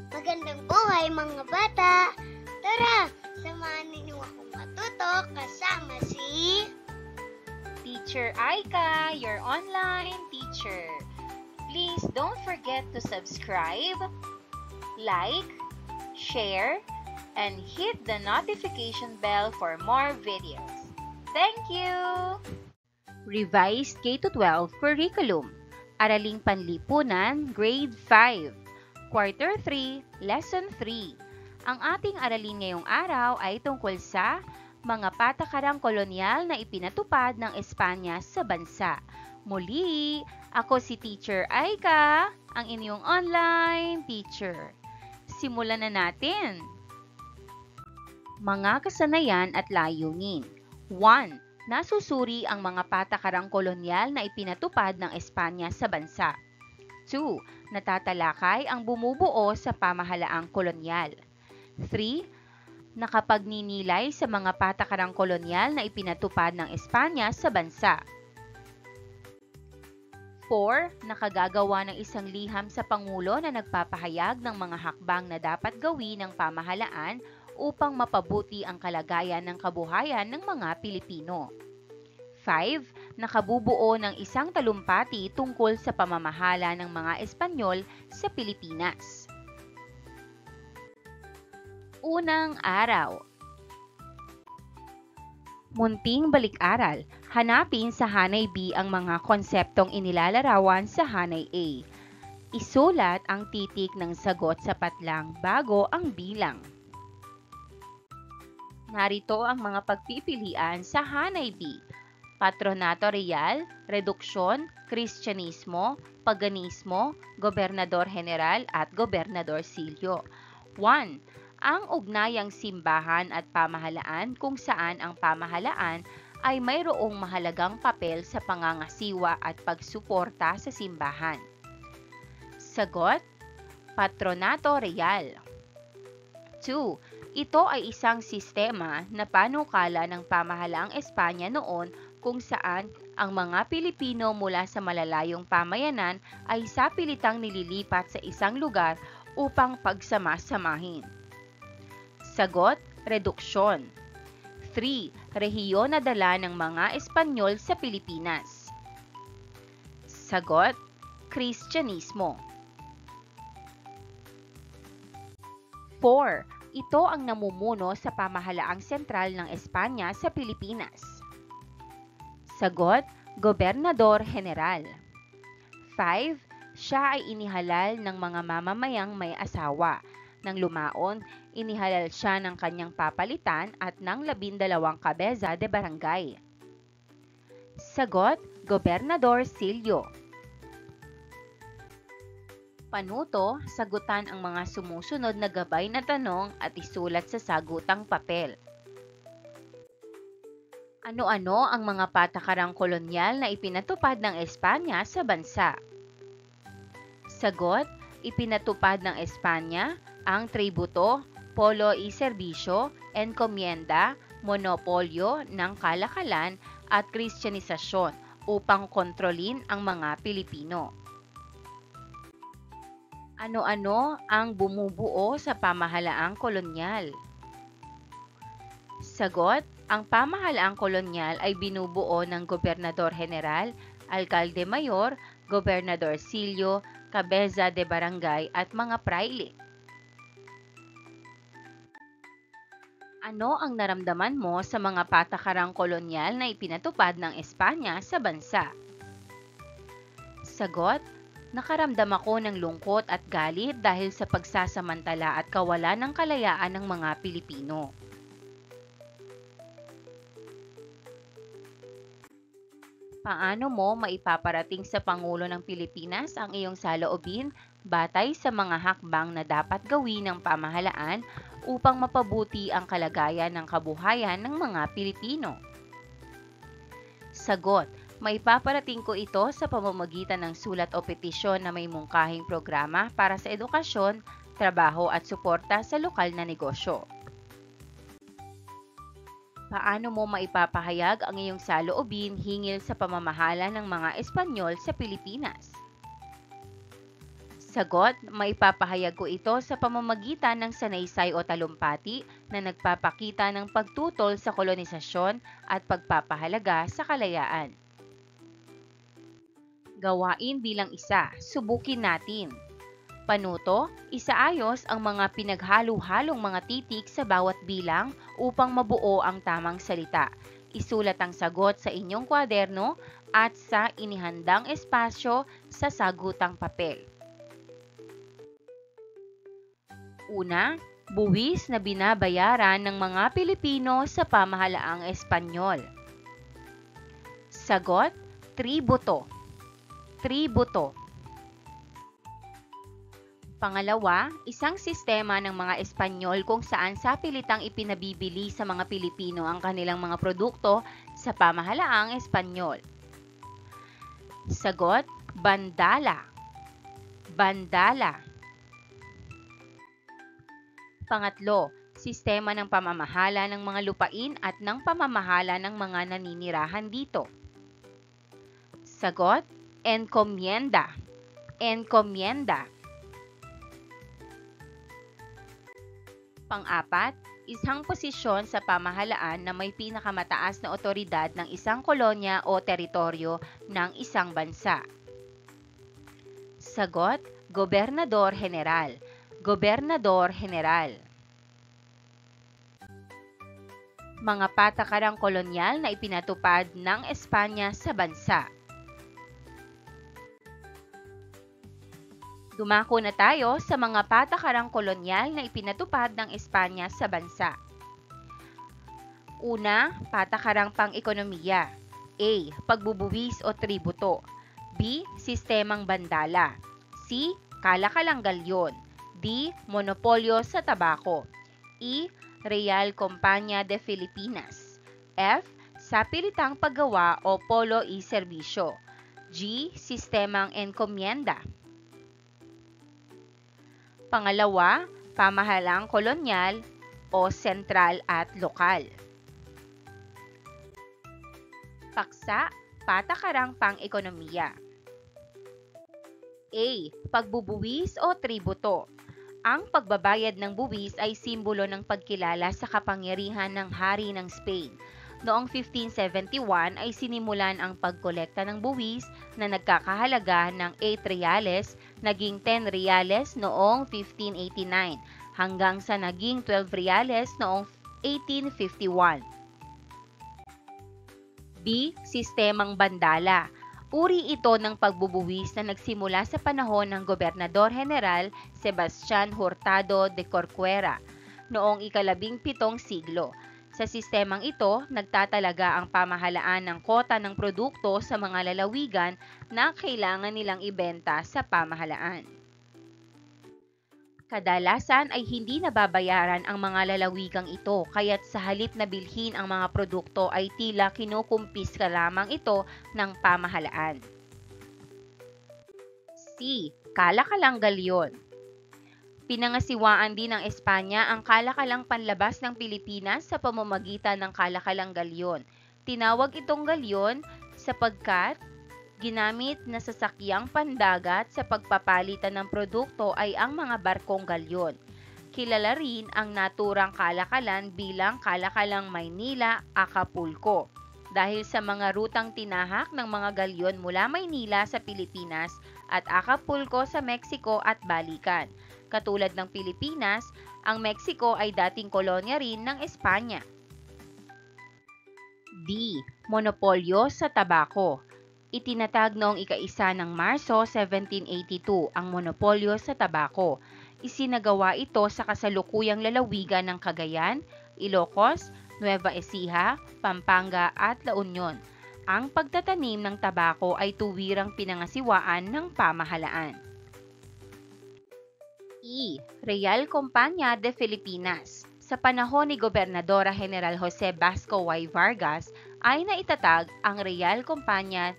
Magandang buhay mga bata! Tara, samahan ninyo akong matuto kasama si Teacher Aika, your online teacher. Please don't forget to subscribe, like, share, and hit the notification bell for more videos. Thank you! Revised K-12 Curriculum, Araling Panlipunan, Grade 5. Quarter 3, Lesson 3. Ang ating aralin ngayong araw ay tungkol sa mga patakarang kolonyal na ipinatupad ng Espanya sa bansa. Muli, ako si Teacher Aika, ang inyong online teacher. Simulan na natin. Mga kasanayan at layunin. 1. Nasusuri ang mga patakarang kolonyal na ipinatupad ng Espanya sa bansa. 2. Natatalakay ang bumubuo sa pamahalaang kolonyal. 3. Nakapagninilay sa mga patakarang kolonyal na ipinatupad ng Espanya sa bansa. 4. Nakagagawa ng isang liham sa Pangulo na nagpapahayag ng mga hakbang na dapat gawin ng pamahalaan upang mapabuti ang kalagayan ng kabuhayan ng mga Pilipino. 5. Nakabubuo ng isang talumpati tungkol sa pamamahala ng mga Espanyol sa Pilipinas. Unang araw. Munting balik-aral. Hanapin sa Hanay B ang mga konseptong inilalarawan sa Hanay A. Isulat ang titik ng sagot sapat lang bago ang bilang. Narito ang mga pagpipilian sa Hanay B. Patronato Real, Reduksyon, Kristyanismo, Paganismo, Gobernador General at Gobernador Silio. 1. Ang ugnayang simbahan at pamahalaan kung saan ang pamahalaan ay mayroong mahalagang papel sa pangangasiwa at pagsuporta sa simbahan. Sagot, Patronato Real. 2. Ito ay isang sistema na panukala ng pamahalaang Espanya noon kung saan ang mga Pilipino mula sa malalayong pamayanan ay sapilitang nililipat sa isang lugar upang pagsama-samahin. Sagot, Reduksyon. 3. Rehiyon na dala ng mga Espanyol sa Pilipinas. Sagot, Kristyanismo. 4. Ito ang namumuno sa pamahalaang sentral ng Espanya sa Pilipinas. Sagot, Gobernador General. 5. Siya ay inihalal ng mga mamamayang may asawa. Nang lumaon, inihalal siya ng kanyang papalitan at ng 12 kabeza de barangay. Sagot, Gobernador Silio. Panuto, sagutan ang mga sumusunod na gabay na tanong at isulat sa sagutang papel. Ano-ano ang mga patakarang kolonyal na ipinatupad ng Espanya sa bansa? Sagot, ipinatupad ng Espanya ang tributo, polo y serbisyo, enkomienda, monopolyo ng kalakalan at kristyanisasyon upang kontrolin ang mga Pilipino. Ano-ano ang bumubuo sa pamahalaang kolonyal? Sagot, ang pamahalaang kolonyal ay binubuo ng Gobernador General, Alkalde Mayor, Gobernador Silio, Kabeza de Barangay at mga praile. Ano ang naramdaman mo sa mga patakarang kolonyal na ipinatupad ng Espanya sa bansa? Sagot, nakaramdam ako ng lungkot at galit dahil sa pagsasamantala at kawalan ng kalayaan ng mga Pilipino. Paano mo maipaparating sa Pangulo ng Pilipinas ang iyong saloobin batay sa mga hakbang na dapat gawin ng pamahalaan upang mapabuti ang kalagayan ng kabuhayan ng mga Pilipino? Sagot, maipaparating ko ito sa pamamagitan ng sulat o petisyon na may mungkahing programa para sa edukasyon, trabaho at suporta sa lokal na negosyo. Paano mo maipapahayag ang iyong saloobin hingil sa pamamahala ng mga Espanyol sa Pilipinas? Sagot, maipapahayag ko ito sa pamamagitan ng sanaysay o talumpati na nagpapakita ng pagtutol sa kolonisasyon at pagpapahalaga sa kalayaan. Gawain bilang isa, subukin natin. Panuto, isaayos ang mga pinaghalo-halong mga titik sa bawat bilang upang mabuo ang tamang salita. Isulat ang sagot sa inyong kwaderno at sa inihandang espasyo sa sagutang papel. Una, buwis na binabayaran ng mga Pilipino sa pamahalaang Espanyol. Sagot, tributo. Tributo. Pangalawa, isang sistema ng mga Espanyol kung saan sapilitang ipinabibili sa mga Pilipino ang kanilang mga produkto sa pamahalaang Espanyol. Sagot, bandala. Bandala. Pangatlo, sistema ng pamamahala ng mga lupain at ng pamamahala ng mga naninirahan dito. Sagot, encomienda. Encomienda. Pang-apat, isang posisyon sa pamahalaan na may pinakamataas na otoridad ng isang kolonya o teritoryo ng isang bansa. Sagot, Gobernador General. Gobernador General. Mga patakarang kolonyal na ipinatupad ng Espanya sa bansa. Dumako na tayo sa mga patakarang kolonyal na ipinatupad ng Espanya sa bansa. Una, patakarang pang-ekonomiya. A. Pagbubuwis o tributo. B. Sistemang bandala. C. Kalakalang galyon. D. Monopolyo sa tabako. E. Real Compañía de Filipinas. F. Sapilitang paggawa o polo y serbisyo. G. Sistemang encomienda. Pangalawa, pamahalang kolonyal o sentral at lokal. Paksa, patakarang pang-ekonomiya. A. Pagbubuwis o tributo. Ang pagbabayad ng buwis ay simbolo ng pagkilala sa kapangyarihan ng hari ng Spain. Noong 1571 ay sinimulan ang pagkolekta ng buwis na nagkakahalaga ng 8 reales, naging 10 reales noong 1589, hanggang sa naging 12 reales noong 1851. B. Sistemang bandala. Uri ito ng pagbubuwis na nagsimula sa panahon ng Gobernador General Sebastian Hurtado de Corcuera noong ika-17 siglo. Sa sistemang ito, nagtatalaga ang pamahalaan ng kota ng produkto sa mga lalawigan na kailangan nilang ibenta sa pamahalaan. Kadalasan ay hindi nababayaran ang mga lalawigang ito, kaya't sa halip na bilhin ang mga produkto ay tila kinukumpiska lamang ito ng pamahalaan. C. Kalakalang galyon. Pinangasiwaan din ng Espanya ang kalakalang panlabas ng Pilipinas sa pamamagitan ng kalakalang galyon. Tinawag itong galyon sapagkat ginamit na sasakyang pandagat sa pagpapalitan ng produkto ay ang mga barkong galyon. Kilala rin ang naturang kalakalan bilang Kalakalang Maynila, Acapulco, dahil sa mga rutang tinahak ng mga galyon mula Maynila sa Pilipinas at Acapulco sa Mexico at balikan. Katulad ng Pilipinas, ang Mexico ay dating kolonya rin ng Espanya. D. Monopolyo sa tabako. Itinatag noong ika-1 ng Marso 1782 ang monopolyo sa tabako. Isinagawa ito sa kasalukuyang lalawigan ng Cagayan, Ilocos, Nueva Ecija, Pampanga at La Union. Ang pagtatanim ng tabako ay tuwirang pinangasiwaan ng pamahalaan. E. Real Compañía de Filipinas. Sa panahon ni Gobernadora General Jose Basco Y. Vargas ay naitatag ang Real Compañía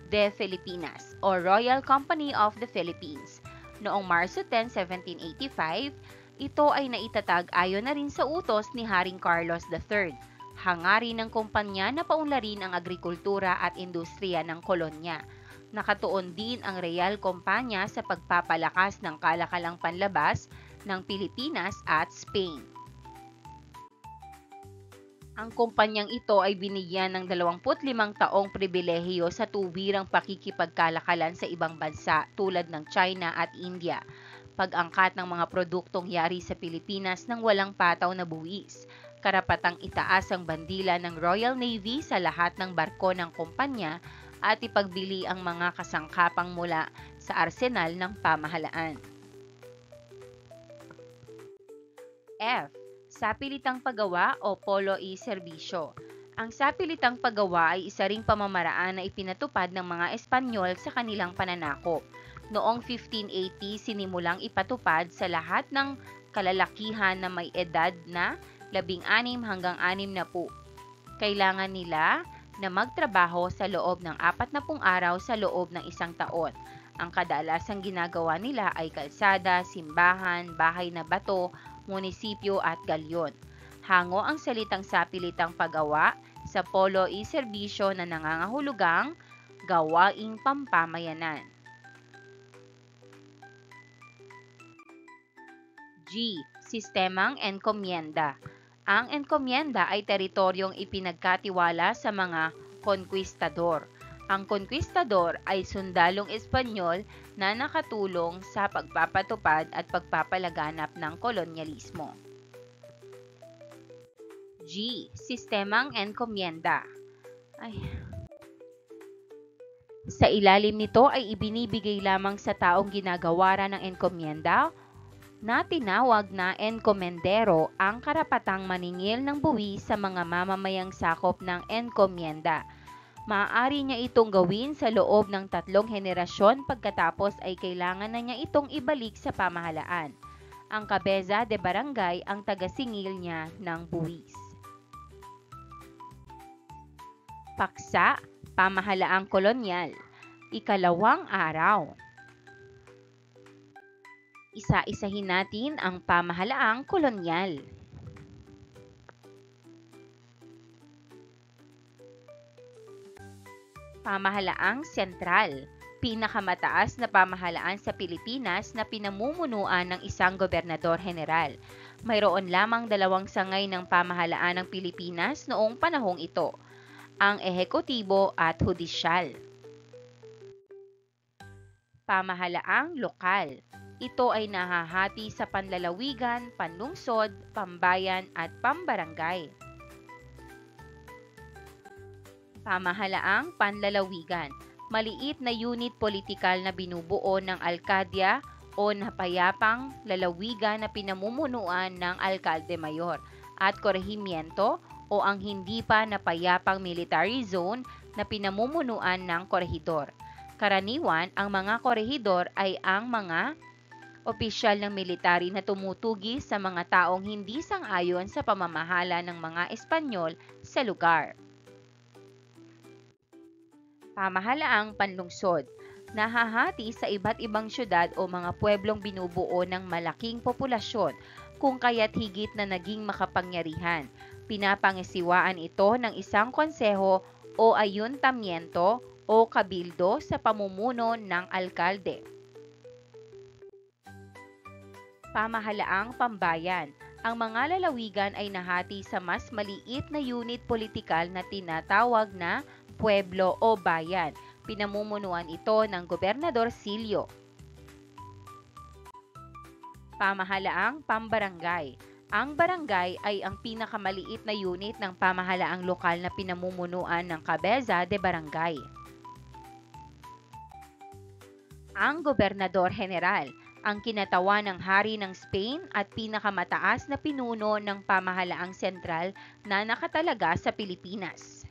de Filipinas o Royal Company of the Philippines. Noong Marso 10, 1785, ito ay naitatag ayon na rin sa utos ni Haring Carlos III. Hangarin ng kumpanya na paunlarin ang agrikultura at industriya ng kolonya. Nakatuon din ang Real Kompanya sa pagpapalakas ng kalakalang panlabas ng Pilipinas at Spain. Ang kumpanyang ito ay binigyan ng 25 taong pribilehiyo sa tuwirang pakikipagkalakalan sa ibang bansa tulad ng China at India, pag-angkat ng mga produktong yari sa Pilipinas ng walang pataw na buwis, karapatang itaas ang bandila ng Royal Navy sa lahat ng barko ng kumpanya at ipagbili ang mga kasangkapang mula sa arsenal ng pamahalaan. F. Sapilitang paggawa o polo y serbisyo. Ang sapilitang paggawa ay isa ring pamamaraan na ipinatupad ng mga Espanyol sa kanilang pananakop. Noong 1580, sinimulang ipatupad sa lahat ng kalalakihan na may edad na 16 hanggang 60. Kailangan nila na magtrabaho sa loob ng 40 araw sa loob ng isang taon. Ang kadalasang ginagawa nila ay kalsada, simbahan, bahay na bato, munisipyo at galyon. Hango ang salitang sapilitang paggawa sa polo y serbisyo na nangangahulugang gawaing pampamayanan. G. Sistemang enkomienda. Ang enkomienda ay teritoryong ipinagkatiwala sa mga konkwistador. Ang konkwistador ay sundalong Espanyol na nakatulong sa pagpapatupad at pagpapalaganap ng kolonyalismo. G. Sistemang enkomienda. Sa ilalim nito ay ibinibigay lamang sa taong ginagawaran ng enkomienda na tinawag na enkomendero ang karapatang maningil ng buwis sa mga mamamayang sakop ng enkomienda. Maaari niya itong gawin sa loob ng 3 henerasyon pagkatapos ay kailangan na niya itong ibalik sa pamahalaan. Ang kabeza de barangay ang tagasingil niya ng buwis. Paksa, pamahalaang kolonyal. Ikalawang araw. Isa-isahin natin ang pamahalaang kolonyal. Pamahalaang sentral, pinakamataas na pamahalaan sa Pilipinas na pinamumunuan ng isang gobernador general. Mayroon lamang 2 sangay ng pamahalaan ng Pilipinas noong panahong ito, ang ehekutibo at hudisyal. Pamahalaang lokal. Ito ay nahahati sa panlalawigan, panlungsod, pambayan at pambarangay. Pamahalaang panlalawigan. Maliit na unit politikal na binubuo ng alkadya o napayapang lalawigan na pinamumunuan ng alkalde mayor at korehimiento o ang hindi pa napayapang military zone na pinamumunuan ng korehidor. Karaniwan, ang mga korehidor ay ang mga opisyal ng military na tumutugi sa mga taong hindi sang-ayon sa pamamahala ng mga Espanyol sa lugar. Pamahalaang panlungsod. Nahahati sa iba't ibang syudad o mga pueblong binubuo ng malaking populasyon kung kaya't higit na naging makapangyarihan. Pinapangisiwaan ito ng isang konseho o ayuntamiento o kabildo sa pamumuno ng alkalde. Pamahalaang pambayan. Ang mga lalawigan ay nahati sa mas maliit na unit politikal na tinatawag na pueblo o bayan. Pinamumunuan ito ng Gobernador Silio. Pamahalaang pambarangay. Ang barangay ay ang pinakamaliit na unit ng pamahalaang lokal na pinamumunuan ng kabeza de barangay. Ang Gobernador General, ang kinatawan ng hari ng Spain at pinakamataas na pinuno ng pamahalaang sentral na nakatalaga sa Pilipinas.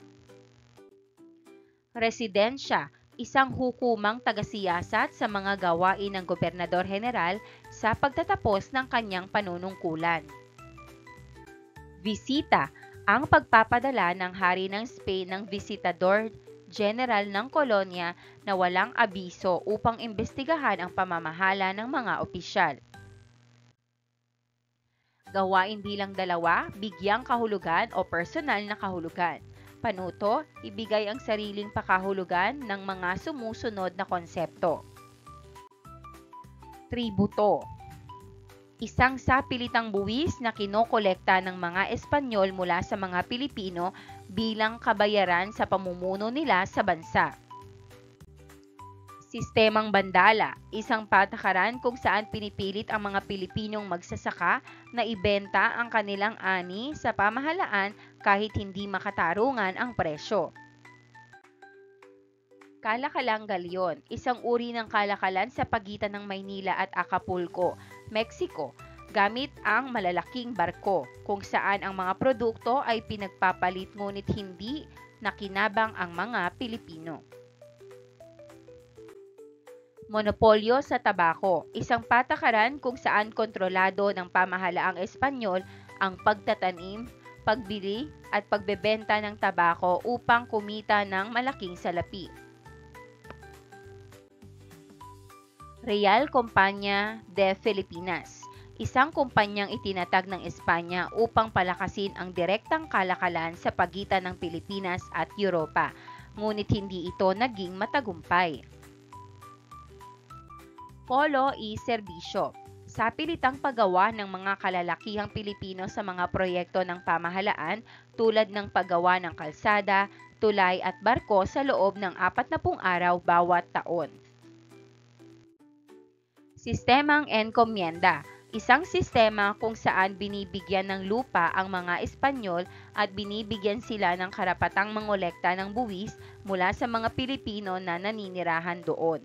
Residensya, isang hukumang tagasiyasat sa mga gawain ng Gobernador General sa pagtatapos ng kanyang panunungkulan. Bisita, ang pagpapadala ng hari ng Spain ng Visitador General ng kolonya na walang abiso upang imbestigahan ang pamamahala ng mga opisyal. Gawain bilang 2, bigyang kahulugan o personal na kahulugan. Panuto, ibigay ang sariling pakahulugan ng mga sumusunod na konsepto. Tributo. Isang sapilitang buwis na kinokolekta ng mga Espanyol mula sa mga Pilipino bilang kabayaran sa pamumuno nila sa bansa. Sistemang bandala, isang patakaran kung saan pinipilit ang mga Pilipinong magsasaka na ibenta ang kanilang ani sa pamahalaan kahit hindi makatarungan ang presyo. Kalakalang galyon, isang uri ng kalakalan sa pagitan ng Maynila at Acapulco, Mexico, gamit ang malalaking barko kung saan ang mga produkto ay pinagpapalit ngunit hindi nakinabang ang mga Pilipino. Monopolyo sa tabako, isang patakaran kung saan kontrolado ng pamahalaang Espanyol ang pagtatanim, pagbili at pagbebenta ng tabako upang kumita ng malaking salapi. Real Compañía de Filipinas, isang kumpanyang itinatag ng Espanya upang palakasin ang direktang kalakalan sa pagitan ng Pilipinas at Europa, ngunit hindi ito naging matagumpay. Polo y Serbisyo, sapilitang paggawa ng mga kalalakihang Pilipino sa mga proyekto ng pamahalaan tulad ng paggawa ng kalsada, tulay at barko sa loob ng 40 araw bawat taon. Sistemang enkomienda, isang sistema kung saan binibigyan ng lupa ang mga Espanyol at binibigyan sila ng karapatang mangolekta ng buwis mula sa mga Pilipino na naninirahan doon.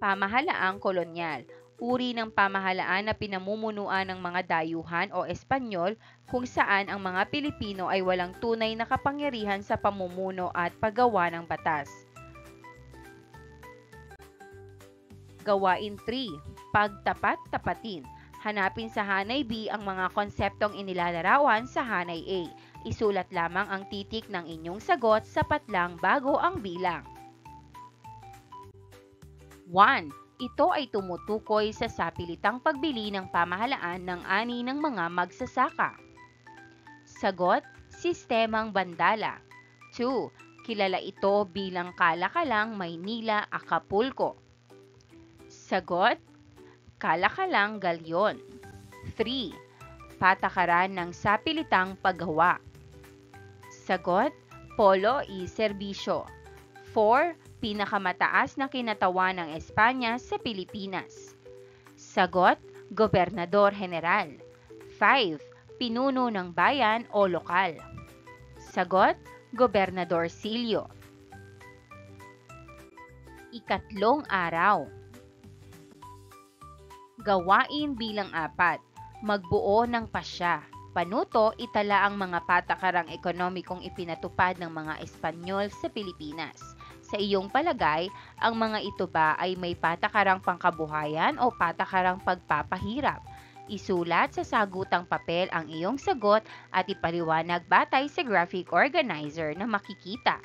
Pamahalaang kolonyal, uri ng pamahalaan na pinamumunuan ng mga dayuhan o Espanyol kung saan ang mga Pilipino ay walang tunay na kapangyarihan sa pamumuno at paggawa ng batas. Gawain 3. Pagtapat-tapatin. Hanapin sa Hanay B ang mga konseptong inilalarawan sa Hanay A. Isulat lamang ang titik ng inyong sagot, sapat lang bago ang bilang. 1. Ito ay tumutukoy sa sapilitang pagbili ng pamahalaan ng ani ng mga magsasaka. Sagot, sistemang bandala. 2. Kilala ito bilang kalakalang Maynila, Acapulco. Sagot, kalakalang galyon. 3. Patakaran ng sapilitang paggawa. Sagot, polo y serbisyo. 4. Pinakamataas na kinatawan ng Espanya sa Pilipinas. Sagot, Gobernador General. 5. Pinuno ng bayan o lokal. Sagot, Gobernador Silio. Ikatlong araw. Gawain bilang 4. Magbuo ng pasya. Panuto, itala ang mga patakarang ekonomikong ipinatupad ng mga Espanyol sa Pilipinas. Sa iyong palagay, ang mga ito ba ay may patakarang pangkabuhayan o patakarang pagpapahirap? Isulat sa sagutang papel ang iyong sagot at ipaliwanag batay sa graphic organizer na makikita.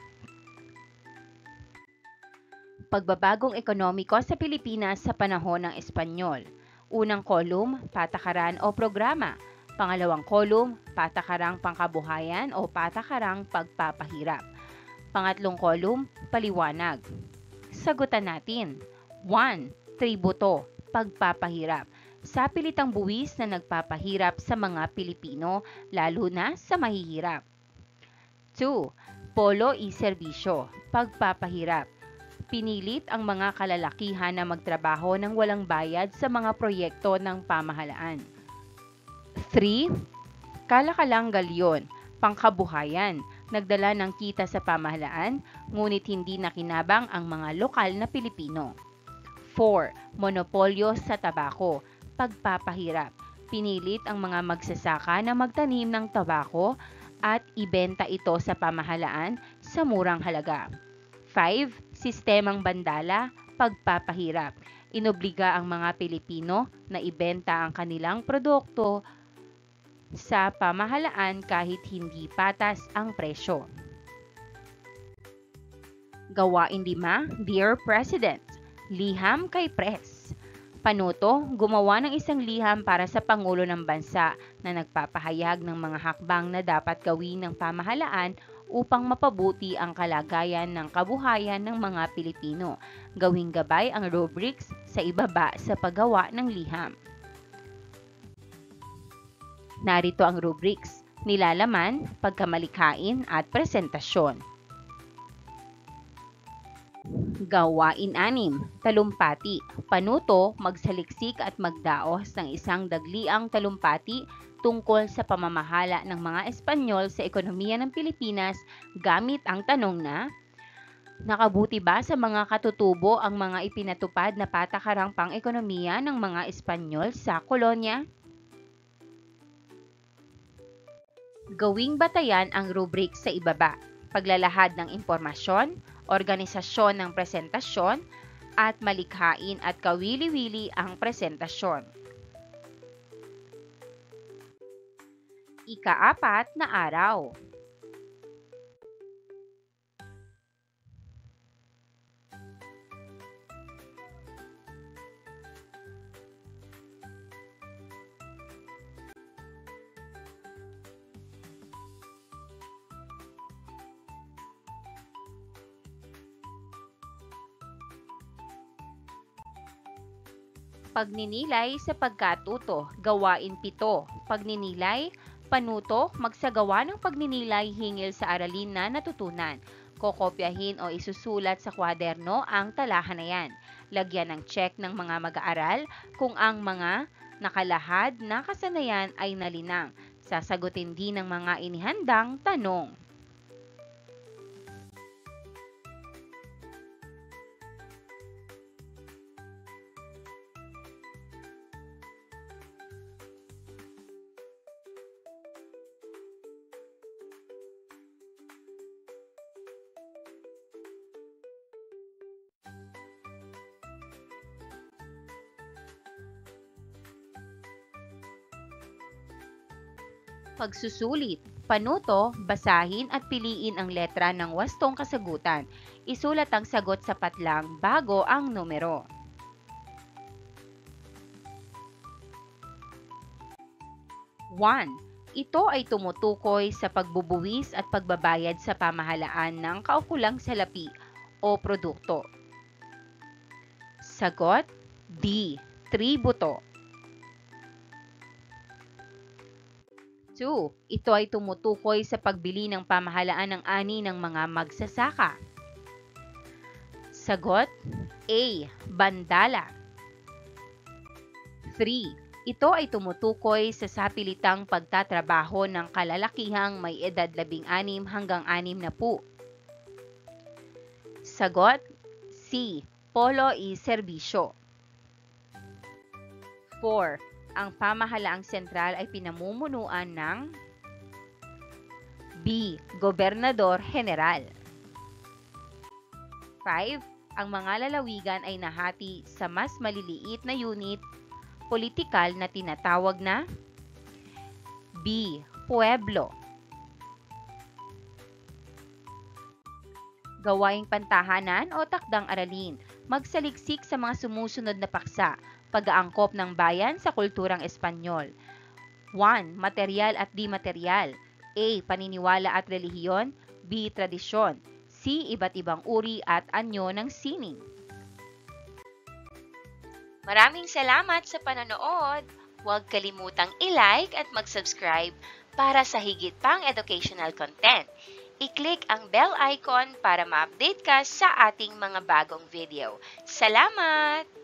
Pagbabagong ekonomiko sa Pilipinas sa panahon ng Espanyol. Unang kolum, patakaran o programa. Pangalawang kolum, patakarang pangkabuhayan o patakarang pagpapahirap. Pangatlong kolum, paliwanag. Sagutan natin. 1. Tributo, pagpapahirap. Sapilitang buwis na nagpapahirap sa mga Pilipino, lalo na sa mahihirap. 2. Polo y serbisyo, pagpapahirap. Pinilit ang mga kalalakihan na magtrabaho ng walang bayad sa mga proyekto ng pamahalaan. 3. Kalakalang galyon, pangkabuhayan. Nagdala ng kita sa pamahalaan, ngunit hindi nakinabang ang mga lokal na Pilipino. 4. Monopolyo sa tabako, pagpapahirap. Pinilit ang mga magsasaka na magtanim ng tabako at ibenta ito sa pamahalaan sa murang halaga. 5. Sistemang bandala, pagpapahirap. Inobliga ang mga Pilipino na ibenta ang kanilang produkto sa pamahalaan kahit hindi patas ang presyo. Gawain 5. Dear President, liham kay Pres. Panuto, gumawa ng isang liham para sa Pangulo ng Bansa na nagpapahayag ng mga hakbang na dapat gawin ng pamahalaan upang mapabuti ang kalagayan ng kabuhayan ng mga Pilipino. Gawing gabay ang rubrics sa ibaba sa paggawa ng liham. Narito ang rubrics: nilalaman, pagkamalikhain at presentasyon. Gawain 6. Talumpati. Panuto, magsaliksik at magdaos ng isang dagliang talumpati tungkol sa pamamahala ng mga Espanyol sa ekonomiya ng Pilipinas gamit ang tanong na, nakabuti ba sa mga katutubo ang mga ipinatupad na patakarang pang-ekonomiya ng mga Espanyol sa kolonya? Gawing batayan ang rubric sa ibaba: paglalahad ng impormasyon, organisasyon ng presentasyon, at malikhain at kawili-wili ang presentasyon. Ika-4 na araw. Pagninilay sa pagkatuto. Gawain 7. Pagninilay. Panuto, magsagawa ng pagninilay hinggil sa aralin na natutunan. Kokopyahin o isusulat sa kwaderno ang talahanayan. Lagyan ng check ng mga mag-aaral kung ang mga nakalahad na kasanayan ay nalinang. Sasagutin din ng mga inihandang tanong. Pagsusulit. Panuto, basahin at piliin ang letra ng wastong kasagutan. Isulat ang sagot sa patlang bago ang numero. Ito ay tumutukoy sa pagbubuwis at pagbabayad sa pamahalaan ng kaukulang salapi o produkto. Sagot D. Tributo. 2. Ito ay tumutukoy sa pagbili ng pamahalaan ng ani ng mga magsasaka. Sagot A. Bandala. 3. Ito ay tumutukoy sa sapilitang pagtatrabaho ng kalalakihang may edad 16 hanggang 60. Sagot C. Polo y serbisyo. 4. Ang pamahalaang sentral ay pinamumunuan ng B. Gobernador General. 5. Ang mga lalawigan ay nahati sa mas maliliit na unit politikal na tinatawag na B. Pueblo. Gawaing pantahanan o takdang aralin. Magsaliksik sa mga sumusunod na paksa. Pag-aangkop ng bayan sa kulturang Espanyol. 1. Material at di material. A. Paniniwala at relihiyon. B. Tradisyon. C. Iba't ibang uri at anyo ng sining. Maraming salamat sa panonood. Huwag kalimutang i-like at mag-subscribe para sa higit pang educational content. I-click ang bell icon para ma-update ka sa ating mga bagong video. Salamat!